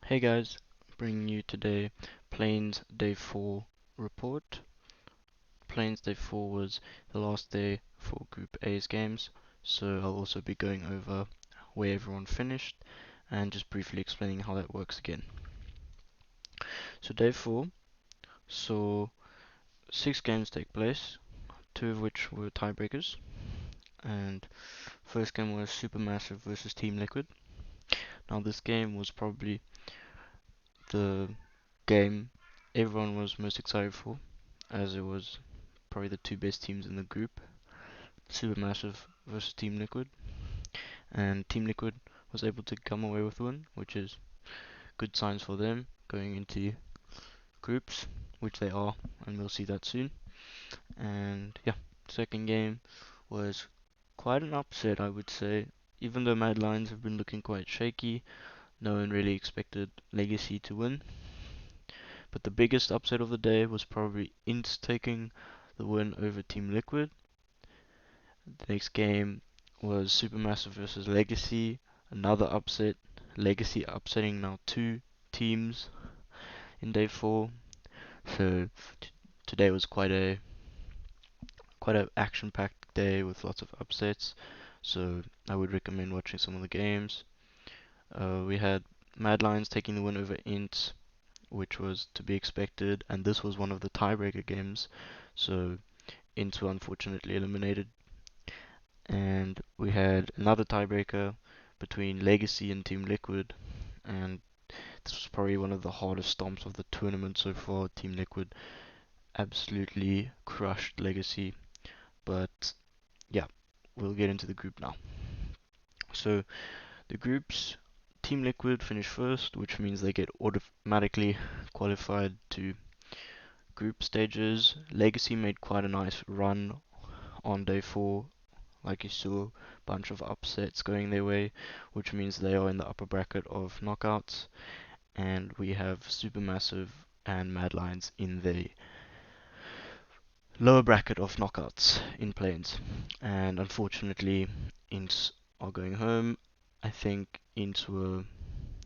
Hey guys, bringing you today Plains Day 4 report. Plains Day 4 was the last day for Group A's games, so I'll also be going over where everyone finished and just briefly explaining how that works again. So Day 4 saw 6 games take place, 2 of which were tiebreakers, and first game was SuperMassive versus Team Liquid. Now this game was probably the game everyone was most excited for, as it was probably the two best teams in the group, Supermassive versus Team Liquid, and Team Liquid was able to come away with a win, which is good signs for them going into groups, which they are, and we'll see that soon. And yeah, second game was quite an upset, I would say. Even though Mad Lions have been looking quite shaky, no one really expected Legacy to win. But the biggest upset of the day was probably INTZ taking the win over Team Liquid. The next game was Supermassive versus Legacy, another upset. Legacy upsetting now two teams in day 4. So today was quite a action-packed day with lots of upsets. So I would recommend watching some of the games. We had Mad Lions taking the win over INTZ, which was to be expected, and this was one of the tiebreaker games. So INTZ were unfortunately eliminated. And we had another tiebreaker between Legacy and Team Liquid, and this was probably one of the hardest stomps of the tournament so far. Team Liquid absolutely crushed Legacy, but yeah, we'll get into the group now. So the groups, Team Liquid finished first, which means they get automatically qualified to group stages. Legacy made quite a nice run on day 4, like you saw, a bunch of upsets going their way, which means they are in the upper bracket of knockouts. And we have Supermassive and Mad Lions in the lower bracket of knockouts in Plains. And unfortunately, INTZ are going home. I think INTZ were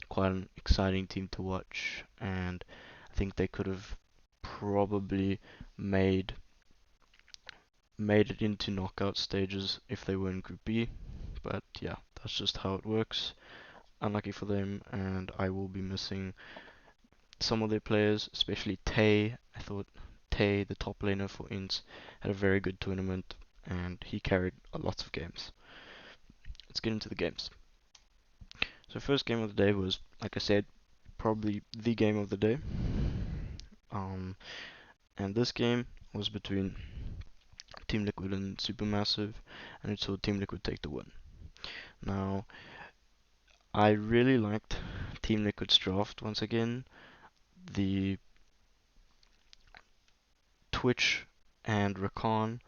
quite an exciting team to watch, and I think they could have probably made made it into knockout stages if they were in Group B. But yeah, that's just how it works. Unlucky for them, and I will be missing some of their players, especially Tay. I thought Tay, the top laner for INTZ, had a very good tournament, and he carried a lot of games. Let's get into the games. So first game of the day was, like I said, probably the game of the day. Um, and this game was between Team Liquid and Supermassive, and it saw Team Liquid take the win. Now, I really liked Team Liquid's draft once again. The Twitch and Rakan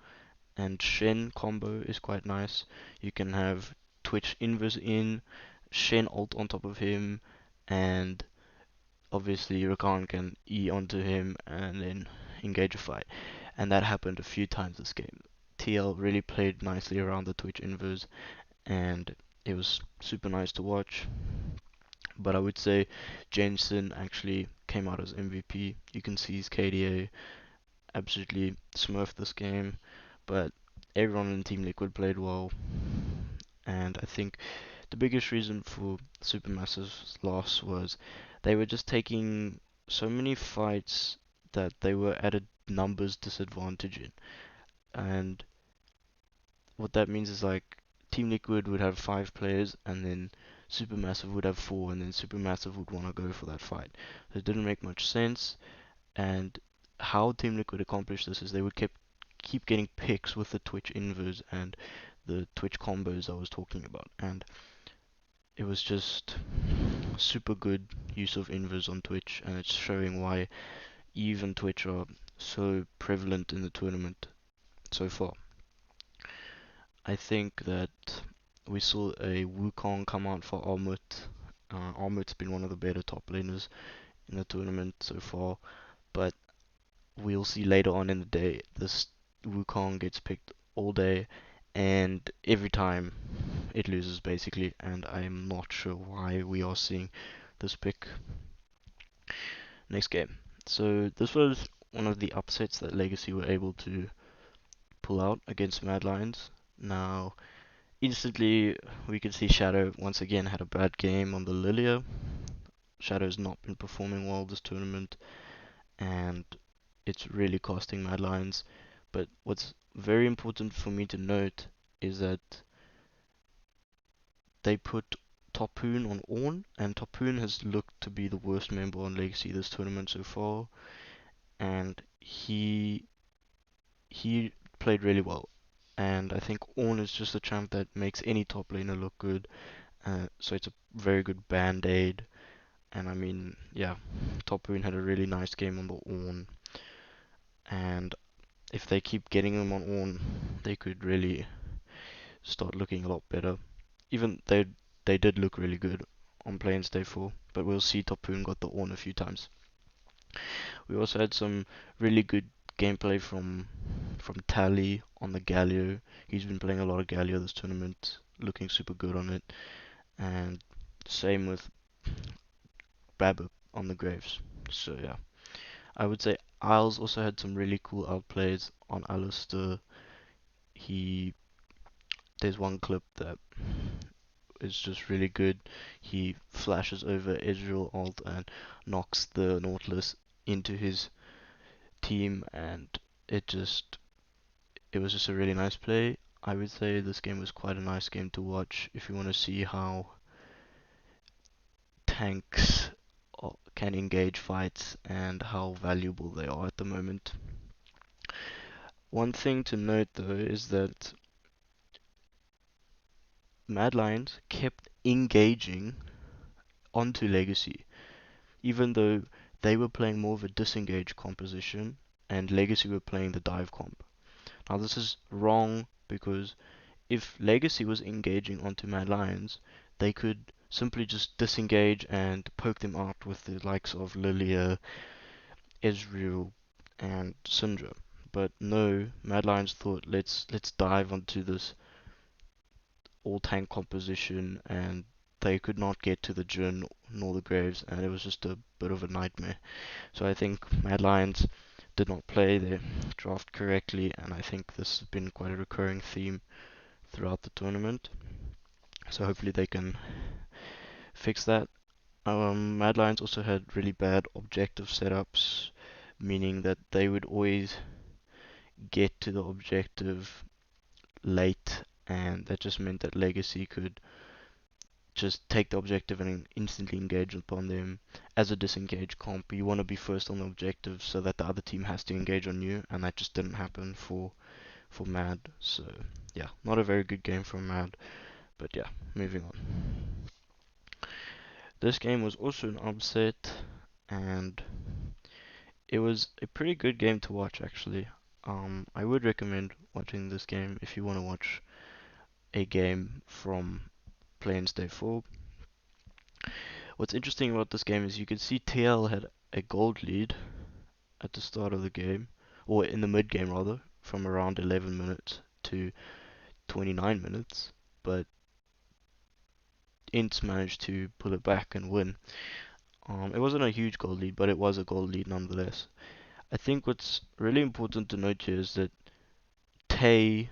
and Shen combo is quite nice. You can have Twitch inverse in, Shen ult on top of him, and obviously Rakan can E onto him and then engage a fight. And that happened a few times this game. TL really played nicely around the Twitch inverse, and it was super nice to watch. But I would say Jensen actually came out as MVP. You can see his KDA absolutely smurfed this game, but everyone in Team Liquid played well, and I think the biggest reason for Supermassive's loss was they were just taking so many fights that they were at a numbers disadvantage in. And what that means is like Team Liquid would have 5 players and then Supermassive would have 4 and then Supermassive would want to go for that fight. So it didn't make much sense, and how Team Liquid accomplished this is they would keep getting picks with the Twitch invers and the Twitch combos I was talking about, and it was just super good use of invers on Twitch, and it's showing why Eve and Twitch are so prevalent in the tournament so far. I think that we saw a Wukong come out for Armut. Armut's been one of the better top laners in the tournament so far, but we'll see later on in the day this Wukong gets picked all day, and every time it loses basically, and I am not sure why we are seeing this pick. Next game. So this was one of the upsets that Legacy were able to pull out against Mad Lions. Now, instantly we could see Shadow once again had a bad game on the Lilia. Shadow's not been performing well this tournament, and it's really costing Mad Lions. But what's very important for me to note is that they put Topoon on Ornn, and Topoon has looked to be the worst member on Legacy this tournament so far, and he played really well. And I think Ornn is just a champ that makes any top laner look good, so it's a very good band-aid. And I mean, yeah, Topoon had a really nice game on the Ornn, and if they keep getting him on Ornn, they could really start looking a lot better. Even they did look really good on Plains Day 4, but we'll see Topoon got the Ornn a few times. We also had some really good gameplay from Tally on the Galio. He's been playing a lot of Galio this tournament, looking super good on it. And same with Babip on the Graves. So yeah, I would say Isles also had some really cool outplays on Alistair. He There's one clip that is just really good. He flashes over Ezreal ult and knocks the Nautilus into his team, and it just it was just a really nice play. I would say this game was quite a nice game to watch if you want to see how tanks can engage fights and how valuable they are at the moment. One thing to note though is that Mad Lions kept engaging onto Legacy, even though they were playing more of a disengage composition and Legacy were playing the dive comp. Now this is wrong because if Legacy was engaging onto Mad Lions, they could simply just disengage and poke them out with the likes of Lilia, Ezreal, and Syndra. But no, Mad Lions thought let's dive onto this all tank composition, and they could not get to the Jhin nor the Graves, and it was just a bit of a nightmare. So I think Mad Lions did not play their draft correctly, and I think this has been quite a recurring theme throughout the tournament. So hopefully they can fix that. Mad Lions also had really bad objective setups, meaning that they would always get to the objective late, and that just meant that Legacy could just take the objective and instantly engage upon them as a disengage comp. You want to be first on the objective so that the other team has to engage on you, and that just didn't happen for Mad. So yeah, not a very good game from Mad. But yeah, moving on. This game was also an upset, and it was a pretty good game to watch actually. I would recommend watching this game if you want to watch a game from Plains Day 4. What's interesting about this game is you can see TL had a gold lead at the start of the game, or in the mid game rather, from around 11 minutes to 29 minutes, but INTZ managed to pull it back and win. It wasn't a huge gold lead, but it was a gold lead nonetheless. I think what's really important to note here is that Tay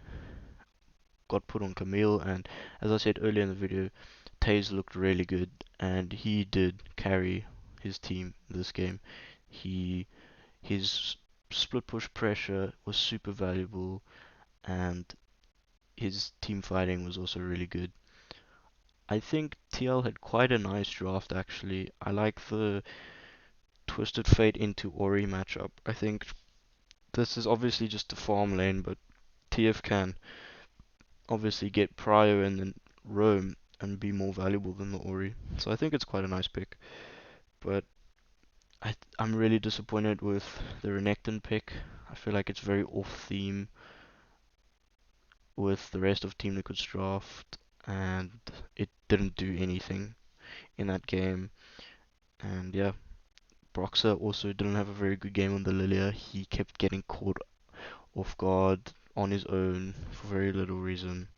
got put on Camille, and as I said earlier in the video, Tay's looked really good, and he did carry his team this game. He His split push pressure was super valuable, and his team fighting was also really good. I think TL had quite a nice draft actually. I like the Twisted Fate into Ori matchup. I think this is obviously just a farm lane, but TF can obviously get Prio and then roam and be more valuable than the Ori. So I think it's quite a nice pick. But I'm really disappointed with the Renekton pick. I feel like it's very off theme with the rest of Team Liquid's draft, and it didn't do anything in that game. And yeah, Broxer also didn't have a very good game on the Lilia. He kept getting caught off guard on his own for very little reason.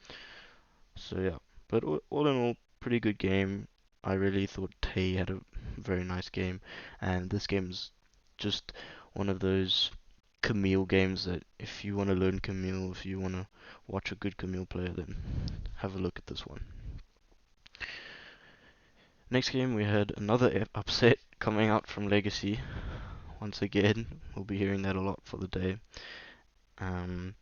So yeah, but all in all, pretty good game. I really thought Tay had a very nice game. And this game's just one of those Camille games that if you want to learn Camille, if you want to watch a good Camille player, then have a look at this one. Next game we had another upset coming out from Legacy. Once again, we'll be hearing that a lot for the day. Um,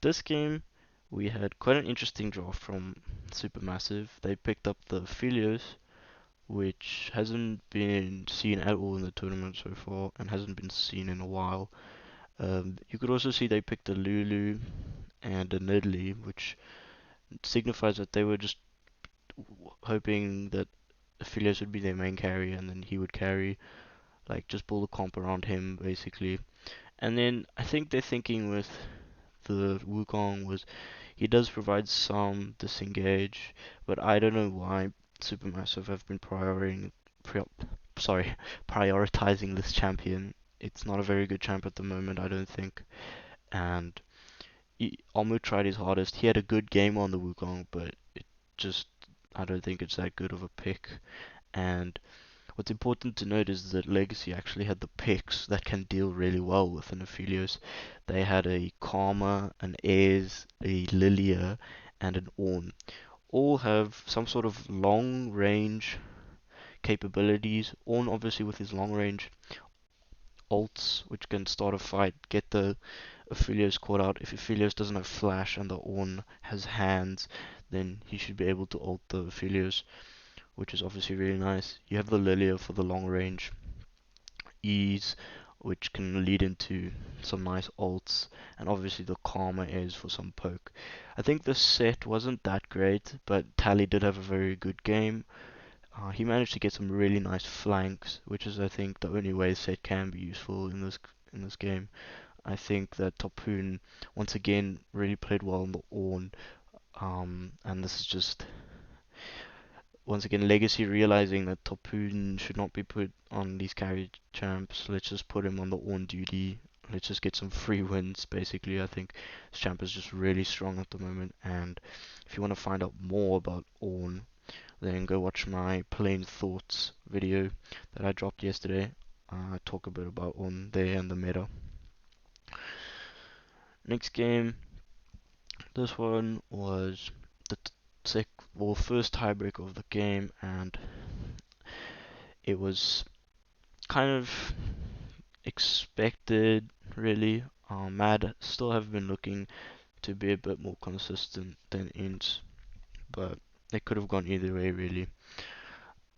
this game we had quite an interesting draw from Supermassive. They picked up the Philios, which hasn't been seen at all in the tournament so far and hasn't been seen in a while. You could also see they picked a Lulu and a Nidalee, which signifies that they were just hoping that Philios would be their main carry and then he would carry, like just build a comp around him basically. And then I think they're thinking with the Wukong was he does provide some disengage, but I don't know why Supermassive have been pri sorry, prioritizing this champion. It's not a very good champ at the moment, I don't think. And Almu tried his hardest. He had a good game on the Wukong, but it just I don't think it's that good of a pick. And what's important to note is that Legacy actually had the picks that can deal really well with an Aphelios. They had a Karma, an Aes, a Lilia, and an Ornn. All have some sort of long range capabilities. Ornn obviously with his long range ults, which can start a fight, get the Aphelios caught out. If Aphelios doesn't have flash and the Ornn has hands, then he should be able to ult the Aphelios, which is obviously really nice. You have the Lilia for the long range ease, which can lead into some nice ults, and obviously the Karma is for some poke. I think the set wasn't that great, but Tally did have a very good game. He managed to get some really nice flanks, which is I think the only way set can be useful in this game. I think that Topun once again really played well in the Ornn, and this is just once again Legacy realizing that Topun should not be put on these carry champs. Let's just put him on the Ornn duty. Let's just get some free wins. Basically, I think this champ is just really strong at the moment. And if you want to find out more about Ornn, then go watch my plain thoughts video that I dropped yesterday. I talk a bit about Ornn there and the meta. Next game, this one was the first tiebreaker of the game, and it was kind of expected, really. Mad still have been looking to be a bit more consistent than INTZ, but it could have gone either way, really.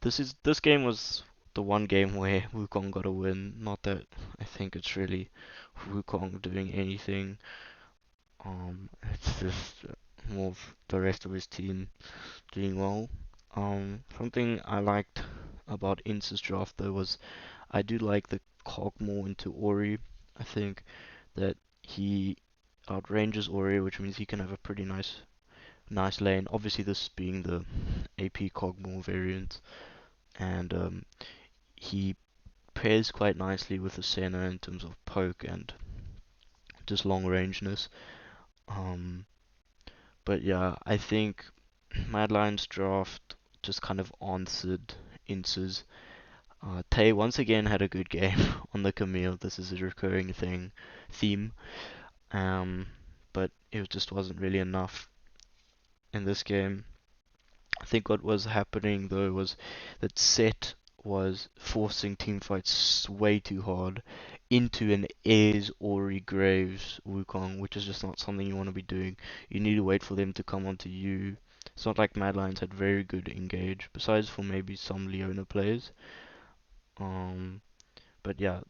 This game was the one game where Wukong got a win. Not that I think it's really Wukong doing anything. It's just more of the rest of his team doing well. Something I liked about INTZ's draft though was I do like the cog more into Ori. I think that he outranges Ori, which means he can have a pretty nice lane. Obviously, this being the AP Cogmore variant, and he pairs quite nicely with the Senna in terms of poke and just long rangeness. Um, but yeah, I think Mad Lion's draft just kind of answered INTZ's. Tay once again had a good game on the Camille. This is a recurring theme. Um, but it just wasn't really enough in this game. I think what was happening though was that Set was forcing teamfights way too hard into an Aes Ori Graves Wukong, which is just not something you want to be doing. You need to wait for them to come onto you. It's not like Mad Lions had very good engage, besides for maybe some Leona players. Um, but yeah,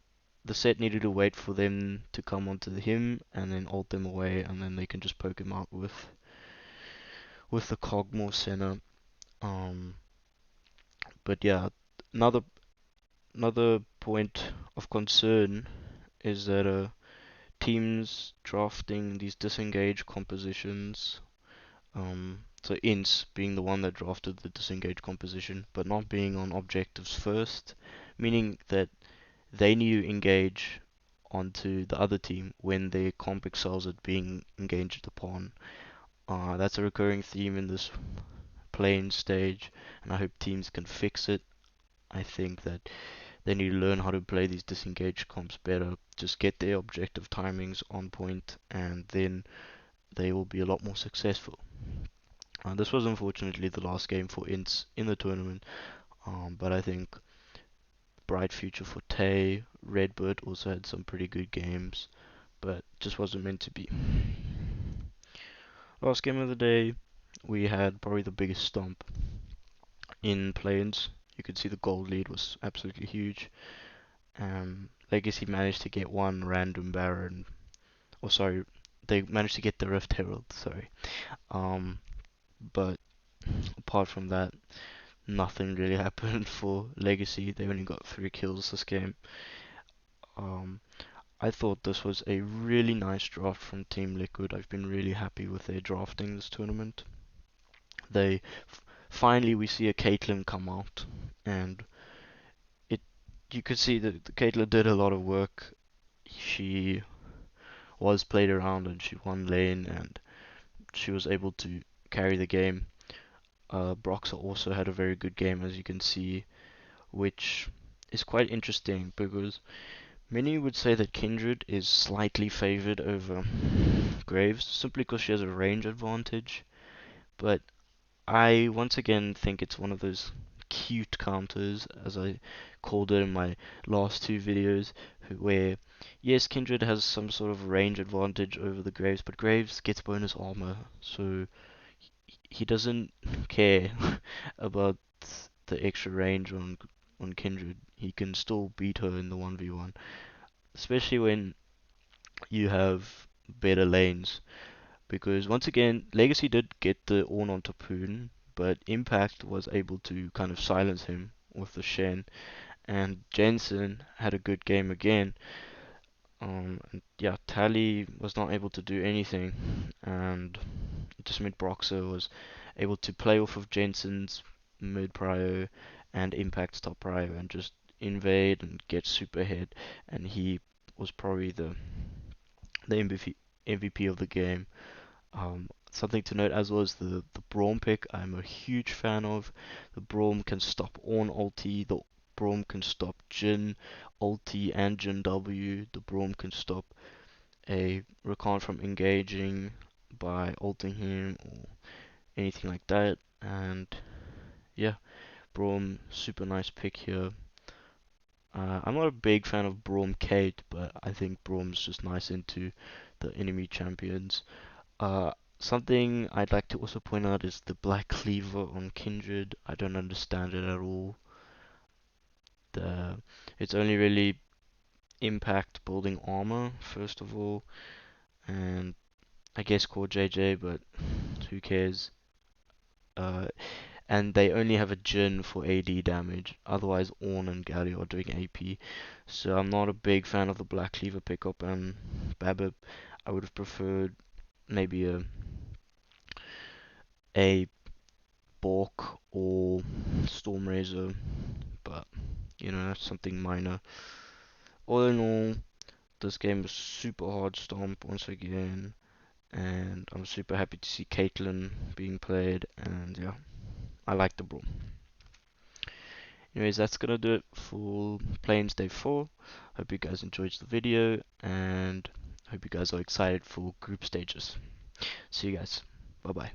the set needed to wait for them to come onto him and then ult them away, and then they can just poke him out with the Cogmore Senna. Um, but yeah, another another point of concern is that teams drafting these disengage compositions. So INTZ being the one that drafted the disengage composition, but not being on objectives first, meaning that they need to engage onto the other team when their comp excels at being engaged upon. That's a recurring theme in this playing stage, and I hope teams can fix it. I think that they need to learn how to play these disengaged comps better. Just get their objective timings on point, and then they will be a lot more successful. This was unfortunately the last game for INTZ in the tournament, but I think bright future for Tay. Redbird also had some pretty good games, but just wasn't meant to be. Last game of the day, we had probably the biggest stomp in Plains. You could see the gold lead was absolutely huge. Legacy managed to get one random Baron, or sorry, they managed to get the Rift Herald, sorry. Um, but apart from that, nothing really happened for Legacy. They only got 3 kills this game. Um, I thought this was a really nice draft from Team Liquid. I've been really happy with their drafting this tournament. They finally we see a Caitlyn come out, and it you could see that Caitlyn did a lot of work. She was played around and she won lane and she was able to carry the game. Broxah also had a very good game, as you can see, which is quite interesting because many would say that Kindred is slightly favored over Graves simply because she has a range advantage, but I once again think it's one of those cute counters, as I called it in my last 2 videos, where yes, Kindred has some sort of range advantage over the Graves, but Graves gets bonus armor, so he doesn't care about the extra range on Kindred. He can still beat her in the 1v1, especially when you have better lanes. Because once again, Legacy did get the Ornn on Tapoon, but Impact was able to kind of silence him with the Shen, and Jensen had a good game again. And yeah, Tally was not able to do anything, and it just meant Broxah was able to play off of Jensen's mid prio and Impact's top prio and just invade and get super ahead, and he was probably the MVP of the game. Something to note as well is the Braum pick. I'm a huge fan of. The Braum can stop Ornn ulti. The Braum can stop Jhin ulti and Jhin W. The Braum can stop a Rakan from engaging by ulting him or anything like that. And yeah, Braum, super nice pick here. I'm not a big fan of Braum Kate, but I think Braum's just nice into the enemy champions. Uh, Something I'd like to also point out is the Black Cleaver on Kindred. I don't understand it at all. The It's only really impact building armor, first of all, and I guess core JJ, but who cares? Uh, and they only have a Jhin for AD damage. Otherwise, Ornn and Galio are doing AP. So I'm not a big fan of the Black Cleaver pickup and Babip. I would have preferred maybe a Bork or Stormrazor, but you know, that's something minor. All in all, this game was super hard stomp once again, and I'm super happy to see Caitlyn being played, and yeah, I like the Braum. Anyways, that's gonna do it for Plains Day 4. Hope you guys enjoyed the video, and hope you guys are excited for group stages. See you guys. Bye bye.